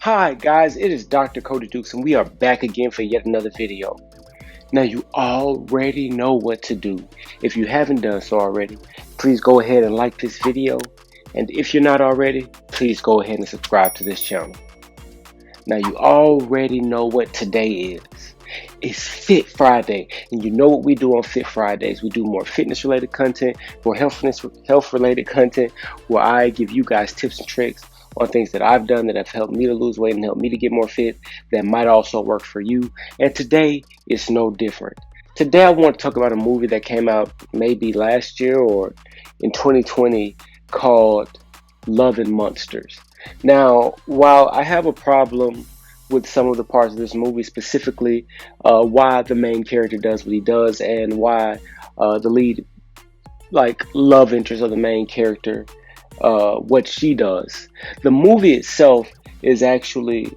Hi guys, it is Dr. Cody Dukes and we are back again for yet another video. Now you already know what to do. If you haven't done so already, please go ahead and like this video. And if you're not already, please go ahead and subscribe to this channel. Now you already know what today is. It's Fit Friday, and you know what we do on Fit Fridays. We do more fitness related content, more health related content, where I give you guys tips and tricks on things that I've done that have helped me to lose weight and helped me to get more fit that might also work for you. And today is no different. Today I want to talk about a movie that came out maybe last year or in 2020 called Love and Monsters. Now, while I have a problem with some of the parts of this movie, specifically why the main character does what he does and why the lead, like love interest of the main character, what she does. The movie itself is actually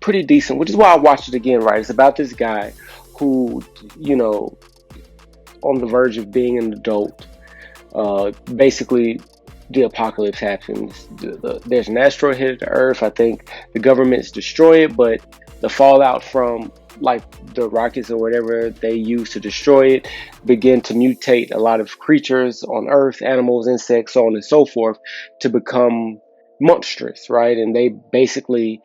pretty decent, which is why I watched it again. Right, it's about this guy who, you know, on the verge of being an adult. Basically, the apocalypse happens. There's an asteroid hit the Earth. I think the governments destroy it, but the fallout from like the rockets or whatever they use to destroy it begin to mutate a lot of creatures on Earth, animals, insects, so on and so forth, to become monstrous, right? And they basically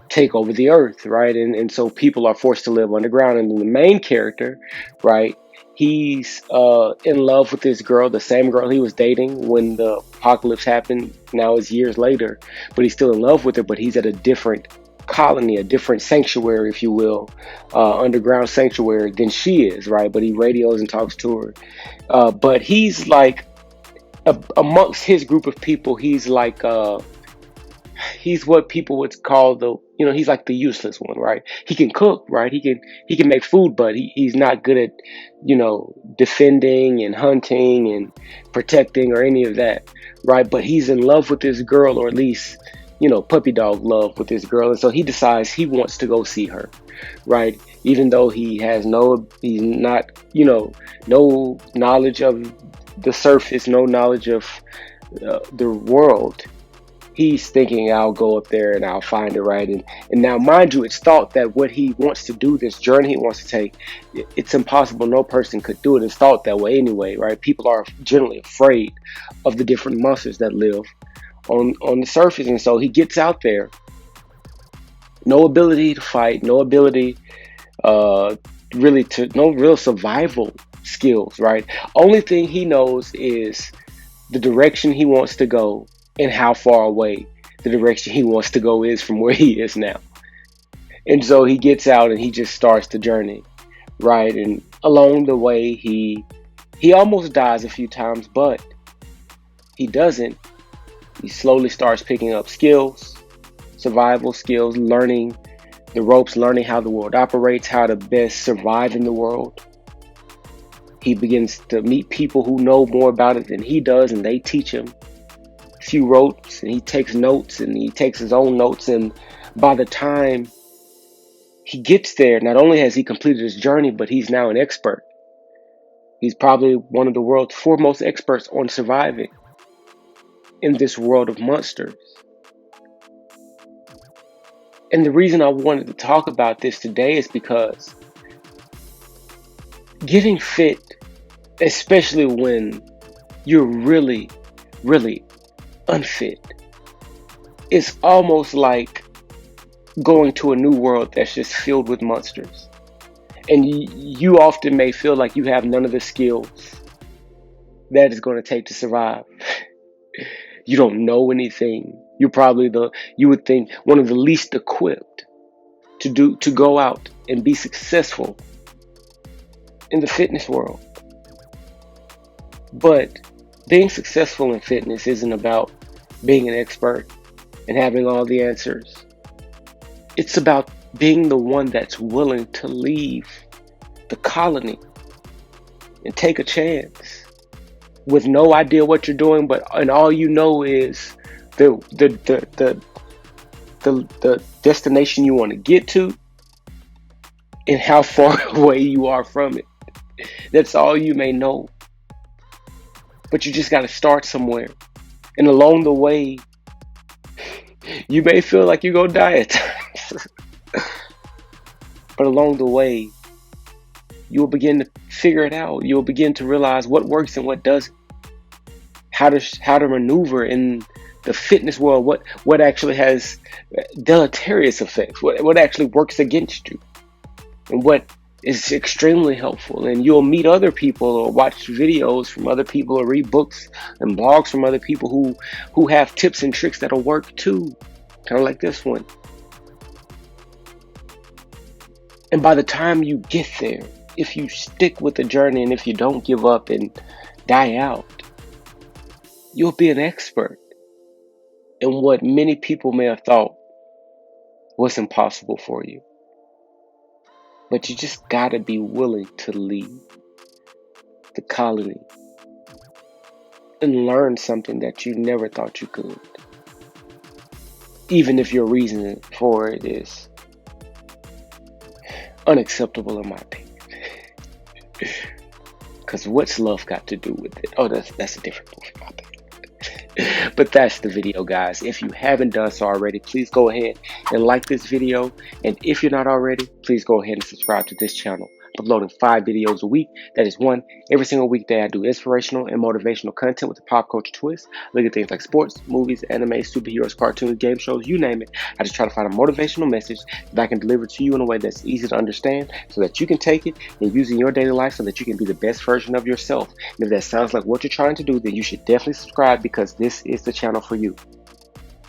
take over the Earth, right? And so people are forced to live underground. And the main character, right? He's in love with this girl, the same girl he was dating when the apocalypse happened. Now it's years later, but he's still in love with her, but he's at a different colony, a different sanctuary, if you will, underground sanctuary than she is, right? But he radios and talks to her. But he's like, amongst his group of people, he's what people would call he's like the useless one, right? He can cook, right? He can make food, but he's not good at defending and hunting and protecting or any of that, right? But he's in love with this girl, or at least puppy dog love with this girl, and so he decides he wants to go see her, right? Even though he's not no knowledge of the surface, no knowledge of the world. He's thinking, I'll go up there and I'll find it, right? And now, mind you, it's thought that what he wants to do, this journey he wants to take, it's impossible. No person could do it. It's thought that way anyway, right? People are generally afraid of the different monsters that live on the surface. And so he gets out there, no ability to fight, no ability no real survival skills, right? Only thing he knows is the direction he wants to go and how far away the direction he wants to go is from where he is now. And so he gets out and he just starts the journey, right? And along the way, he almost dies a few times, but he doesn't. He slowly starts picking up skills, survival skills, learning the ropes, learning how the world operates, how to best survive in the world. He begins to meet people who know more about it than he does, and they teach him few ropes, and he takes notes, and he takes his own notes. And by the time he gets there, not only has he completed his journey, but he's now an expert. He's probably one of the world's foremost experts on surviving in this world of monsters. And the reason I wanted to talk about this today is because getting fit, especially when you're really, really unfit, it's almost like going to a new world that's just filled with monsters. And you often may feel like you have none of the skills that it's going to take to survive. You don't know anything. You're probably you would think, one of the least equipped to go out and be successful in the fitness world. But being successful in fitness isn't about being an expert and having all the answers. It's about being the one that's willing to leave the colony and take a chance with no idea what you're doing, and all you know is the destination you want to get to and how far away you are from it. That's all you may know. But you just got to start somewhere. And along the way, You may feel like you're gonna die at times, but along the way, you'll begin to figure it out. You'll begin to realize what works and what doesn't. How to maneuver in the fitness world. What actually has deleterious effects. What actually works against you, and what is extremely helpful. And you'll meet other people or watch videos from other people or read books and blogs from other people who have tips and tricks that'll work too, kind of like this one. And by the time you get there, if you stick with the journey and if you don't give up and die out, you'll be an expert in what many people may have thought was impossible for you. But you just gotta be willing to leave the colony and learn something that you never thought you could, even if your reason for it is unacceptable in my opinion. Because what's love got to do with it? Oh, that's a different movie, my opinion. But that's the video, guys. If you haven't done so already, please go ahead and like this video. And if you're not already, please go ahead and subscribe to this channel. I'm uploading 5 videos a week. That is one every single weekday. I do inspirational and motivational content with a pop culture twist. Look at things like sports, movies, anime, superheroes, cartoons, game shows, you name it. I just try to find a motivational message that I can deliver to you in a way that's easy to understand so that you can take it and use it in your daily life so that you can be the best version of yourself. And if that sounds like what you're trying to do, then you should definitely subscribe, because this is the channel for you.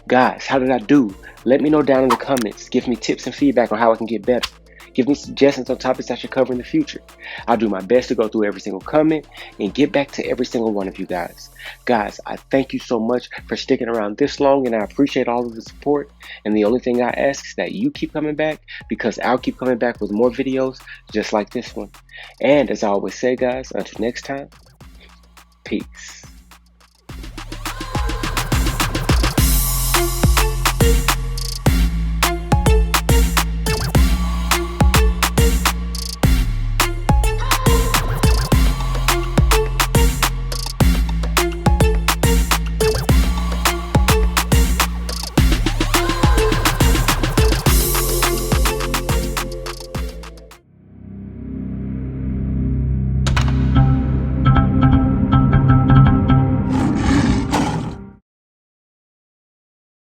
Guys, how did I do? Let me know down in the comments. Give me tips and feedback on how I can get better. Give me suggestions on topics I should cover in the future. I'll do my best to go through every single comment and get back to every single one of you guys. Guys, I thank you so much for sticking around this long, and I appreciate all of the support. And the only thing I ask is that you keep coming back, because I'll keep coming back with more videos just like this one. And as I always say, guys, until next time, peace.